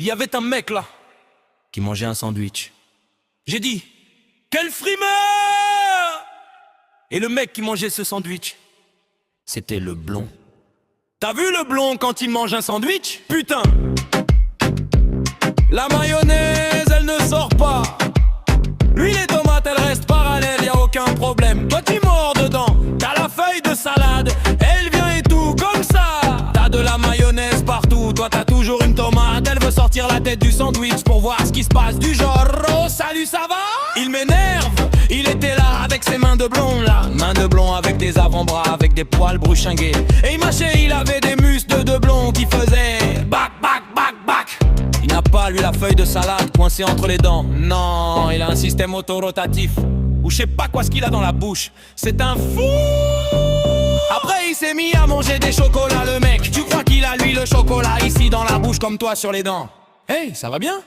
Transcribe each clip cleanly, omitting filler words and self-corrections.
Il y avait un mec là qui mangeait un sandwich. J'ai dit, quel frimeur! Et le mec qui mangeait ce sandwich, c'était le blond. T'as vu le blond quand il mange un sandwich? Putain! La mayonnaise, elle ne sort pas. Lui, les tomates, elles restent parallèles, y a aucun problème. Toi, tu mords dedans, t'as la feuille de salade, elle vient et tout, comme ça. T'as de la mayonnaise partout, toi, t'as toujours une tomate. Elle veut sortir la tête du sandwich pour voir ce qui se passe. Du genre, oh, salut, ça va? Il m'énerve, il était là avec ses mains de blond, là. Mains de blond avec des avant-bras, avec des poils bruchingués. Et il mâchait, il avait des muscles de blond qui faisaient bac, bac, bac, bac. Il n'a pas, lui, la feuille de salade coincée entre les dents. Non, il a un système autorotatif. Ou je sais pas quoi ce qu'il a dans la bouche. C'est un fou. Après, il s'est mis à manger des chocolats, le mec. Tu crois qu'il a, lui, le chocolat ici dans la bouche comme toi sur les dents? Hey, ça va bien?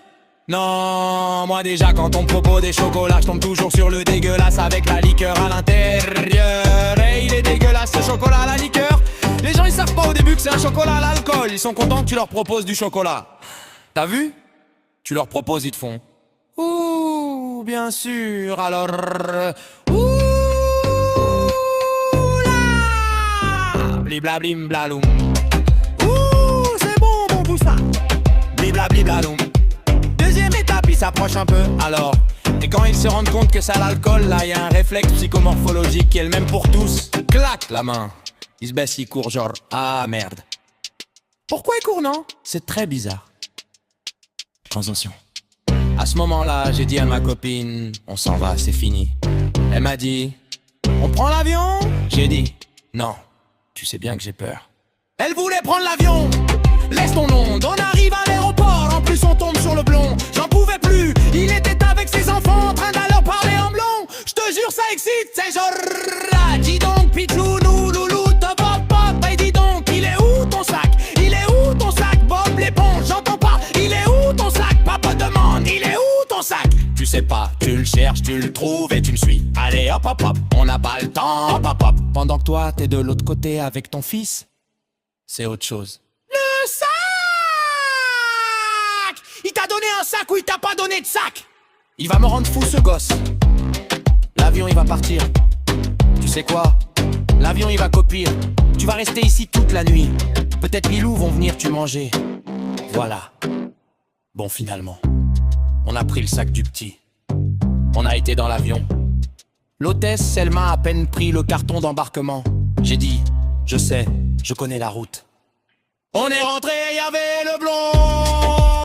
Non, moi déjà, quand on me propose des chocolats, je tombe toujours sur le dégueulasse avec la liqueur à l'intérieur. Hey, il est dégueulasse ce chocolat à la liqueur. Les gens, ils savent pas au début que c'est un chocolat à l'alcool. Ils sont contents que tu leur proposes du chocolat. T'as vu? Tu leur proposes, ils te font ouh, bien sûr, alors ouh là bliblablim blaloum. Ouh, c'est bon tout ça. Bliblablibladoum. Deuxième étape, ils s'approchent un peu, alors. Et quand ils se rendent compte que c'est l'alcool, là, y a un réflexe psychomorphologique qui est le même pour tous. Clac, la main. Ils se baissent, ils courent genre, ah merde. Pourquoi ils courent, non? C'est très bizarre. Transition. À ce moment-là, j'ai dit à ma copine, on s'en va, c'est fini. Elle m'a dit, on prend l'avion? J'ai dit, non, tu sais bien que j'ai peur. Elle voulait prendre l'avion, laisse ton onde, on arrive à l'aéroport, en plus on tombe sur le blond. J'en pouvais plus, il était avec ses enfants en train de leur parler en blond. Je te jure, ça excite, c'est genre, là, dis donc, Pichou, nous, loulou, top, pop, pop, et dis donc, il est où ton sac? Il est où ton sac, Bob l'éponge? J'entends pas, il est où ton sac? Papa demande, il est où ton sac? Tu sais pas, tu le cherches, tu le trouves et tu me suis. Allez hop hop hop, on n'a pas le temps, hop hop hop. Pendant que toi t'es de l'autre côté avec ton fils, c'est autre chose. Le sac! Il t'a donné un sac ou il t'a pas donné de sac? Il va me rendre fou ce gosse. L'avion il va partir. Tu sais quoi? L'avion il va copir. Tu vas rester ici toute la nuit. Peut-être Lilou vont venir tu manger. Voilà. Bon, finalement, on a pris le sac du petit. On a été dans l'avion. L'hôtesse Selma a à peine pris le carton d'embarquement. J'ai dit, je sais, je connais la route. On est rentré, y avait le blond.